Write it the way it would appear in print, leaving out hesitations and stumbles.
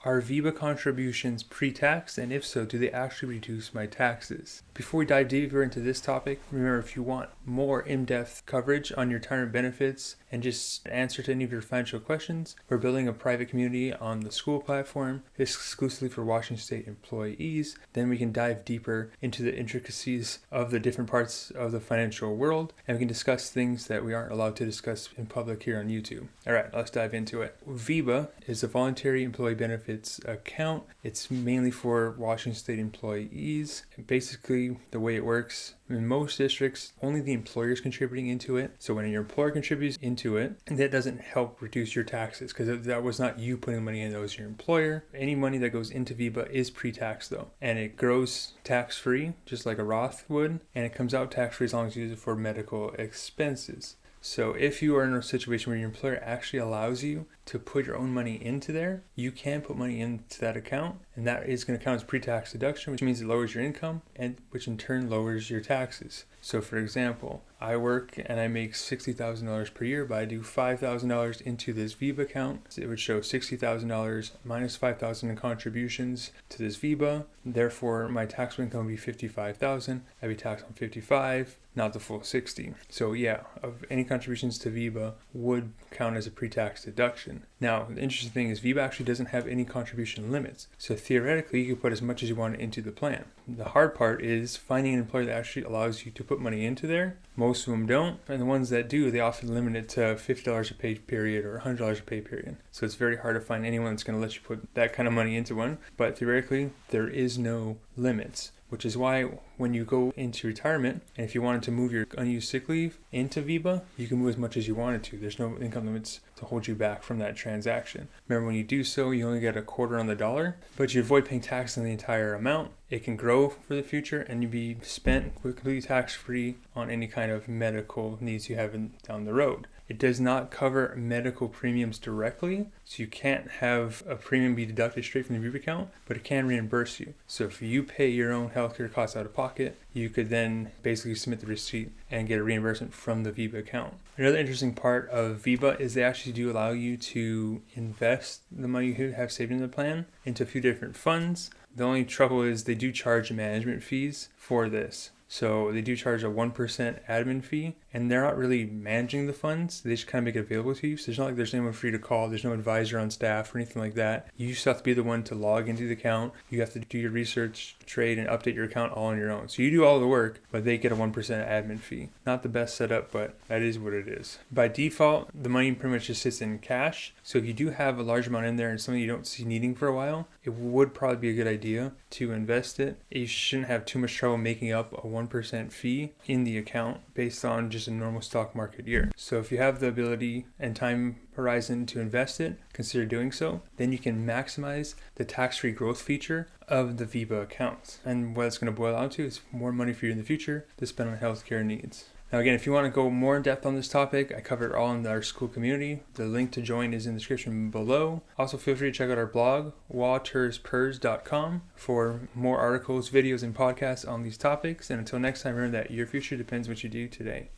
Are VEBA contributions pre-tax, and if so, do they actually reduce my taxes? Before we dive deeper into this topic, remember, if you want more in-depth coverage on your retirement benefits and just answer to any of your financial questions, we're building a private community on the school platform exclusively for Washington State employees. Then we can dive deeper into the intricacies of the different parts of the financial world, and we can discuss things that we aren't allowed to discuss in public here on YouTube. All right, let's dive into it. VEBA is a voluntary employee benefits account. It's mainly for Washington State employees. Basically, the way it works, in most districts, only the employer is contributing into it. So when your employer contributes into it, that doesn't help reduce your taxes because that was not you putting money in, that was your employer. Any money that goes into VEBA is pre-tax though, and it grows tax-free just like a Roth would, and it comes out tax-free as long as you use it for medical expenses. So if you are in a situation where your employer actually allows you to put your own money into there, you can put money into that account, and that is going to count as pre-tax deduction, which means it lowers your income, and which in turn lowers your taxes. So for example, I work and I make $60,000 per year, but I do $5,000 into this VEBA account. So it would show $60,000 minus $5,000 in contributions to this VEBA. Therefore, my taxable income would be $55,000. I'd be taxed on $55,000, not the full $60,000. So yeah, of any contributions to VEBA would count as a pre-tax deduction. Now, the interesting thing is VEBA actually doesn't have any contribution limits. So theoretically, you can put as much as you want into the plan. The hard part is finding an employer that actually allows you to put money into there. Most of them don't, and the ones that do, they often limit it to $50 a pay period or $100 a pay period. So it's very hard to find anyone that's going to let you put that kind of money into one. But theoretically, there is no limits, which is why when you go into retirement, and if you wanted to move your unused sick leave into VEBA, you can move as much as you wanted to. There's no income limits to hold you back from that transaction. Remember, when you do so, you only get a quarter on the dollar, but you avoid paying tax on the entire amount. It can grow for the future and you be spent completely tax-free on any kind of medical needs you have down the road. It does not cover medical premiums directly, so you can't have a premium be deducted straight from the VEBA account, but it can reimburse you. So if you pay your own healthcare costs out of pocket, you could then basically submit the receipt and get a reimbursement from the VEBA account. Another interesting part of VEBA is they actually do allow you to invest the money you have saved in the plan into a few different funds. The only trouble is they do charge management fees for this. So they do charge a 1% admin fee, and they're not really managing the funds. They just kind of make it available to you. So it's not like there's anyone for you to call. There's no advisor on staff or anything like that. You just have to be the one to log into the account. You have to do your research, trade, and update your account all on your own. So you do all the work, but they get a 1% admin fee. Not the best setup, but that is what it is. By default, the money pretty much just sits in cash. So if you do have a large amount in there and something you don't see needing for a while, it would probably be a good idea to invest it. You shouldn't have too much trouble making up a 1% fee in the account based on just a normal stock market year. So if you have the ability and time horizon to invest it, consider doing so. Then you can maximize the tax-free growth feature of the VEBA accounts. And what it's going to boil down to is more money for you in the future to spend on healthcare needs. Now again, if you want to go more in depth on this topic, I cover it all in our school community. The link to join is in the description below. Also, feel free to check out our blog, waterspurs.com, for more articles, videos, and podcasts on these topics. And until next time, remember that your future depends on what you do today.